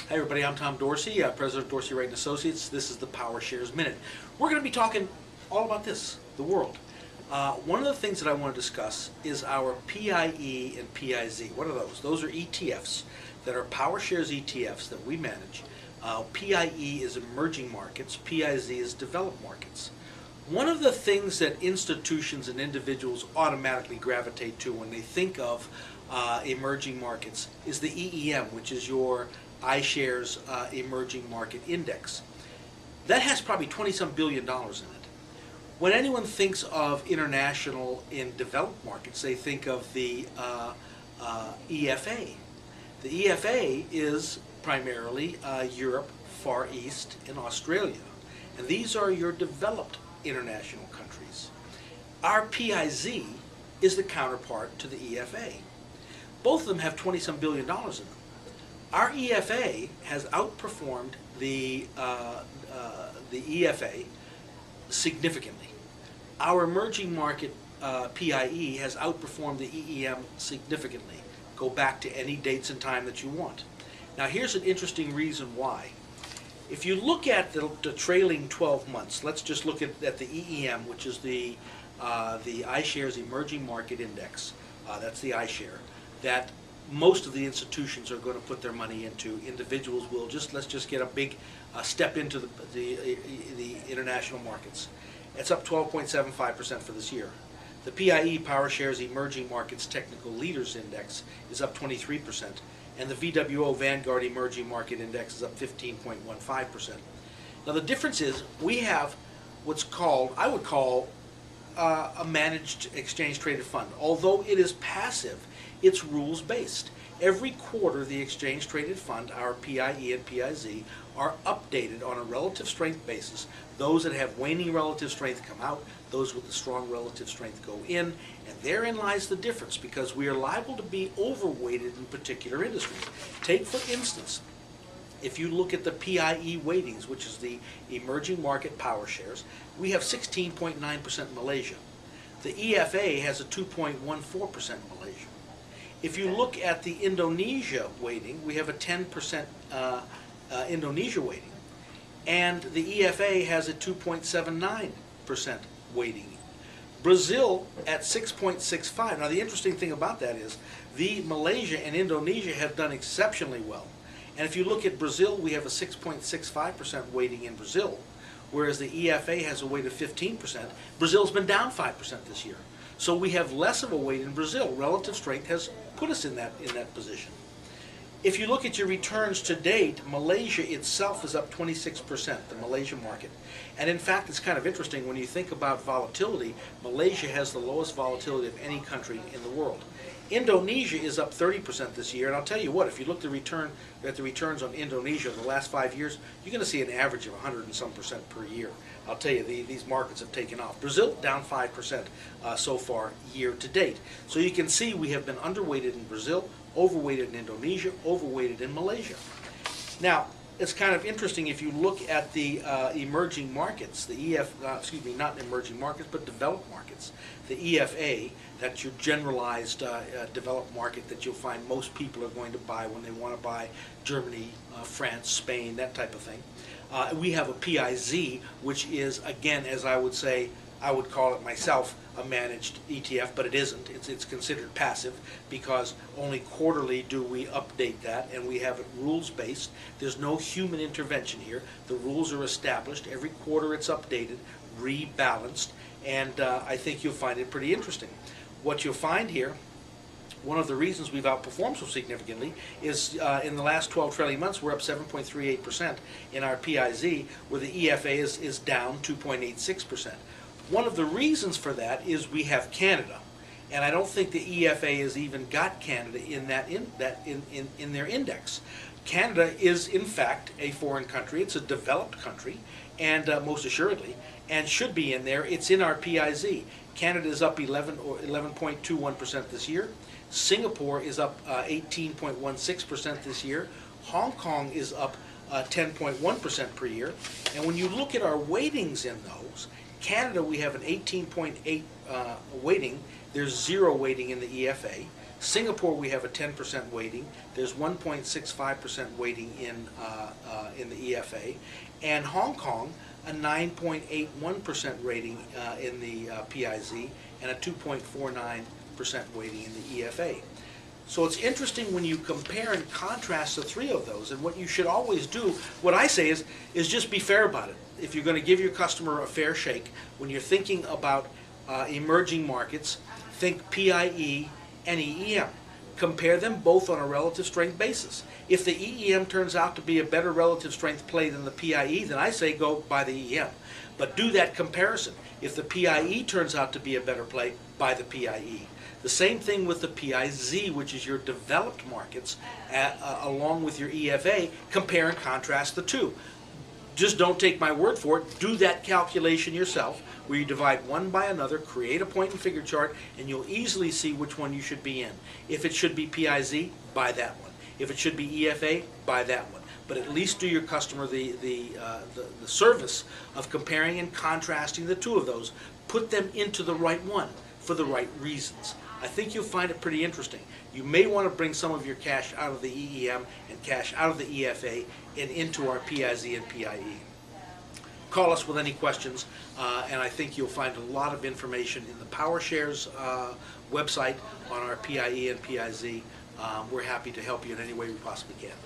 Hi everybody, I'm Tom Dorsey, President of Dorsey Wright & Associates. This is the PowerShares Minute. We're going to be talking all about this, the world. One of the things that I want to discuss is our PIE and PIZ. What are those? Those are ETFs that are PowerShares ETFs that we manage. PIE is emerging markets, PIZ is developed markets. One of the things that institutions and individuals automatically gravitate to when they think of emerging markets is the EEM, which is your iShares Emerging Market Index. That has probably 20-some billion dollars in it. When anyone thinks of international in developed markets, they think of the EFA. The EFA is primarily Europe, Far East, and Australia. And these are your developed international countries. Our PIZ is the counterpart to the EFA. Both of them have 20-some billion dollars in them. Our EFA has outperformed the EFA significantly. Our emerging market PIE has outperformed the EEM significantly. Go back to any dates and time that you want. Now here's an interesting reason why. If you look at the trailing 12 months, let's just look at the EEM, which is the iShares Emerging Market Index. That's the iShare. That most of the institutions are going to put their money into. Individuals will let's just get a big step into the international markets. It's up 12.75% for this year. The PIE PowerShares Emerging Markets Technical Leaders Index is up 23%, and the VWO Vanguard Emerging Market Index is up 15.15%. Now the difference is we have what's called, I would call, a managed exchange traded fund. Although it is passive, it's rules based. Every quarter the exchange traded fund, our PIE and PIZ, are updated on a relative strength basis. Those that have waning relative strength come out, those with the strong relative strength go in, and therein lies the difference, because we are liable to be overweighted in particular industries. Take for instance, if you look at the PIE weightings, which is the emerging market PowerShares, we have 16.9% Malaysia. The EFA has a 2.14% Malaysia. If you look at the Indonesia weighting, we have a 10% Indonesia weighting, and the EFA has a 2.79% weighting. Brazil at 6.65. Now the interesting thing about that is the Malaysia and Indonesia have done exceptionally well. And if you look at Brazil, we have a 6.65% weighting in Brazil, whereas the EFA has a weight of 15%. Brazil's been down 5% this year. So we have less of a weight in Brazil. Relative strength has put us in that position. If you look at your returns to date, Malaysia itself is up 26%, the Malaysia market. And in fact, it's kind of interesting when you think about volatility. Malaysia has the lowest volatility of any country in the world. Indonesia is up 30% this year, and I'll tell you what, if you look at the returns on Indonesia in the last 5 years, you're going to see an average of 100 and some percent per year. I'll tell you, these markets have taken off. Brazil down 5% so far year to date. So you can see we have been underweighted in Brazil, overweighted in Indonesia, overweighted in Malaysia. Now, it's kind of interesting if you look at the emerging markets, not emerging markets, but developed markets. The EFA, that's your generalized developed market that you'll find most people are going to buy when they want to buy Germany, France, Spain, that type of thing. We have a PIZ, which is, again, as I would say, I would call it myself a managed ETF, but it isn't. It's considered passive because only quarterly do we update that, and we have it rules-based. There's no human intervention here. The rules are established. Every quarter it's updated, rebalanced, and I think you'll find it pretty interesting. What you'll find here, one of the reasons we've outperformed so significantly is in the last 12 trailing months, we're up 7.38% in our PIZ, where the EFA is down 2.86%. One of the reasons for that is we have Canada, and I don't think the EFA has even got Canada in their index. Canada is in fact a foreign country. It's a developed country, and most assuredly, and should be in there. It's in our PIZ. Canada is up 11.21% this year. Singapore is up 18.16% this year. Hong Kong is up 10.1% per year. And when you look at our weightings in those, Canada, we have an 18.8 weighting. There's 0 weighting in the EFA. Singapore, we have a 10% weighting. There's 1.65% weighting in the EFA. And Hong Kong, a 9.81% rating in the PIZ and a 2.49% weighting in the EFA. So it's interesting when you compare and contrast the three of those, and what you should always do, what I say is just be fair about it. If you're going to give your customer a fair shake, when you're thinking about emerging markets, think PIE and EEM. Compare them both on a relative strength basis. If the EEM turns out to be a better relative strength play than the PIE, then I say go buy the EEM. But do that comparison. If the PIE turns out to be a better play, buy the PIE. The same thing with the PIZ, which is your developed markets, along with your EFA. Compare and contrast the two. Just don't take my word for it. Do that calculation yourself, where you divide one by another, create a point and figure chart, and you'll easily see which one you should be in. If it should be PIZ, buy that one. If it should be EFA, buy that one. But at least do your customer the service of comparing and contrasting the two of those. Put them into the right one for the right reasons. I think you'll find it pretty interesting. You may want to bring some of your cash out of the EEM and cash out of the EFA and into our PIZ and PIE. Call us with any questions, and I think you'll find a lot of information in the PowerShares website on our PIE and PIZ. We're happy to help you in any way we possibly can.